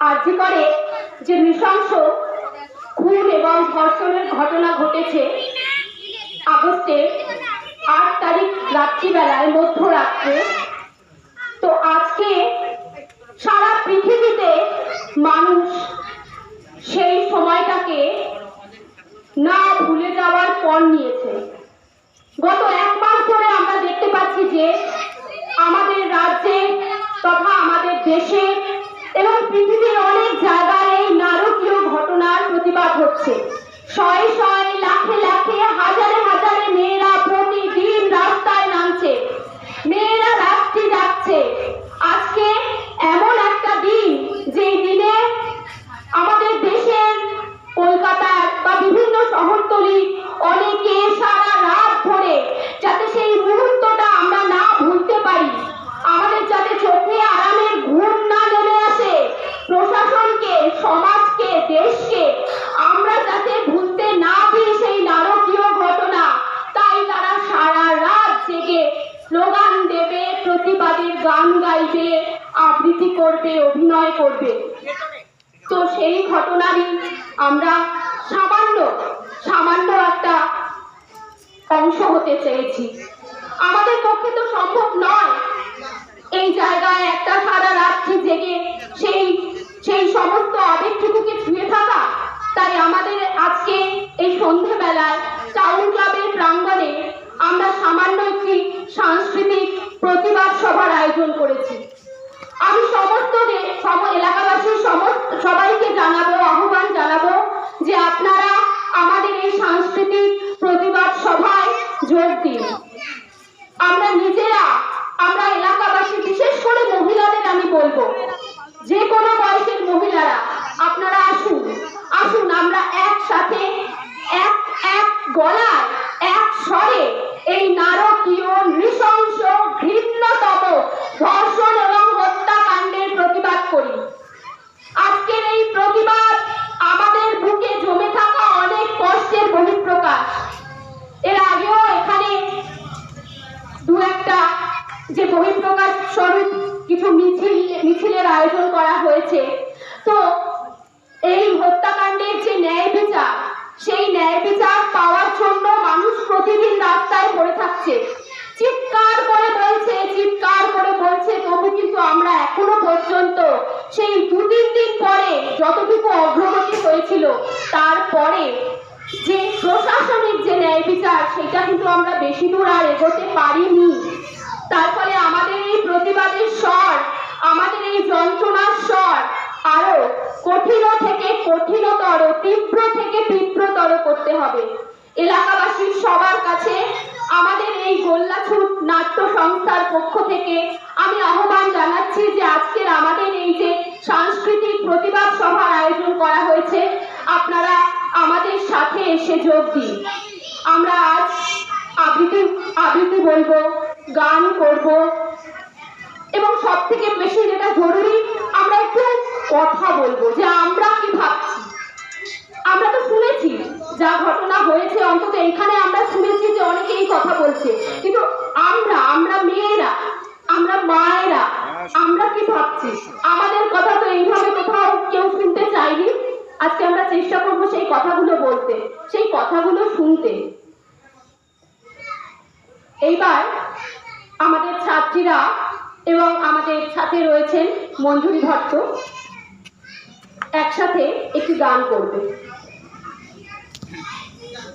আজ করে যে নৃশংস খুন এবং ধর্ষণের ঘটনা ঘটেছে আগস্টের 8 তারিখ রাত্রিবেলায় মধ্যরাত্রে, তো আজকে সারা পৃথিবীতে মানুষ সেই সময়টাকে না ভুলে যাওয়ার পণ নিয়েছে। গত 1 মাস ধরে আমরা দেখতে পাচ্ছি যে আমাদের রাজ্যে তথা আমাদের দেশে এবং পৃথিবীর অনেক জায়গায় এই নারকীয় ঘটনার প্রতিবাদ হচ্ছে। শয়ে শয়ে, লাখে লাখে, হাজারে হাজারে মেয়েরা প্রতিদিন রাস্তায় নামছে, মেয়েরা রাত্রি যাচ্ছে। আজকে এমন একটা দিন যে দিনে আমাদের দেশের কলকাতার বা বিভিন্ন শহরতলি অনেকে সারা রাত ধরে যাতে সেই মুহূর্তটা আমরা না ভুলতে পারি, আমাদের যাতে চোখে আরামের ঘুম না নেমে আসে, প্রশাসনকে, সমাজকে, দেশকে আমরা যাতে ভুলতে না দিই সেই নারকীয় ঘটনা, তাই তারা সারা রাত জেগে স্লোগান দেবে, প্রতিবাদের গান গাইবে, আবৃত্তি করবে, অভিনয় করবে। তো সেই ঘটনারই আমরা সামান্য একটা অংশ হতে চেয়েছি। আমাদের পক্ষে তো সম্ভব নয় এই জায়গায় একটা সারা রাত্রি জেগে সেই সমস্ত আবেগটুকুকে ছুঁয়ে থাকা। তাই আমাদের আজকে এই সন্ধ্যেবেলায় টাউন ক্লাবের প্রাঙ্গণে আমরা সামান্য একটি সাংস্কৃতিক প্রতিবাদ সভার আয়োজন করেছি। আমি সমস্ত এলাকাবাসীর সবাইকে জানাবো, আহ্বান জানাবো যে আপনারা আমাদের এই সাংস্কৃতিক প্রতিবাদ সভায় যোগ দিন। আমরা নিজেরা, আমরা এলাকাবাসী, বিশেষ করে মহিলাদের আমি বলবো, যে কোনো বয়সের মহিলারা আপনারা আসুন, আমরা একসাথে এক গলায়, এক স্বরে এই নারকীয়, নৃশংস, ঘৃণ্যতম ধর্ষণ এবং হত্যাকাণ্ডের প্রতিবাদ করি। আজকের এই প্রতিবাদ আমাদের বুকে জমে থাকা অনেক কষ্টের বহিঃপ্রকাশ। এর আগেও এখানে দু একটা যে বহিঃপ্রকাশ স্বরূপ কিছু মিছিলের আয়োজন করা হয়েছে। তো এই হত্যাকাণ্ডের যে ন্যায় বিচার, সেই ন্যায় বিচার পাওয়ার জন্য মানুষ প্রতিদিন রাস্তায় পড়ে থাকছে, চিৎকার করে বলছে, তবু কিন্তু আমরা এখনো পর্যন্ত সেই 2-3 দিন পরে যতটুকু অগ্রগতি হয়েছিল তারপরে যে প্রশাসনিক যে ন্যায় বিচার, সেটা কিন্তু আমরা বেশি দূর আর এগোতে পারিনি। তার ফলে আমাদের এই প্রতিবাদের স্বর, আমাদের এই যন্ত্রণার স্বর আরো কঠিন থেকে কঠিনতর, তীব্র থেকে তীব্রতর করতে হবে। এলাকাবাসীর সবার কাছে আমাদের এই গোল্লাছুট নাট্য সংস্থার পক্ষ থেকে আমি আহ্বান জানাচ্ছি যে আজকের আমাদের এই যে সাংস্কৃতিক প্রতিবাদ সভার আয়োজন করা হয়েছে, আপনারা আমাদের সাথে এসে যোগ দিন। আমরা আজ আবৃত্তি বলবো, গান করব, এবং সব থেকে বেশি যেটা জরুরি, আমরা একটু কথা বলবো যে আমরা কি ভাবছি। আমরা তো শুনেছি যা ঘটনা হয়েছে, অন্তত এখানে আমরা শুনেছি যে অনেকেই কথা বলছে, কিন্তু আমরা মেয়েরা, আমরা মায়েরা, আমরা কি ভাবছি, আমাদের কথা তো এইভাবে কোথাও কেউ শুনতে চাইনি। আজকে আমরা চেষ্টা করবো সেই কথাগুলো বলতে, সেই কথাগুলো শুনতে। এইবার আমাদের ছাত্রীরা এবং আমাদের সাথে রয়েছেন মঞ্জুরি ভট্ট, একসাথে একটি গান করবে।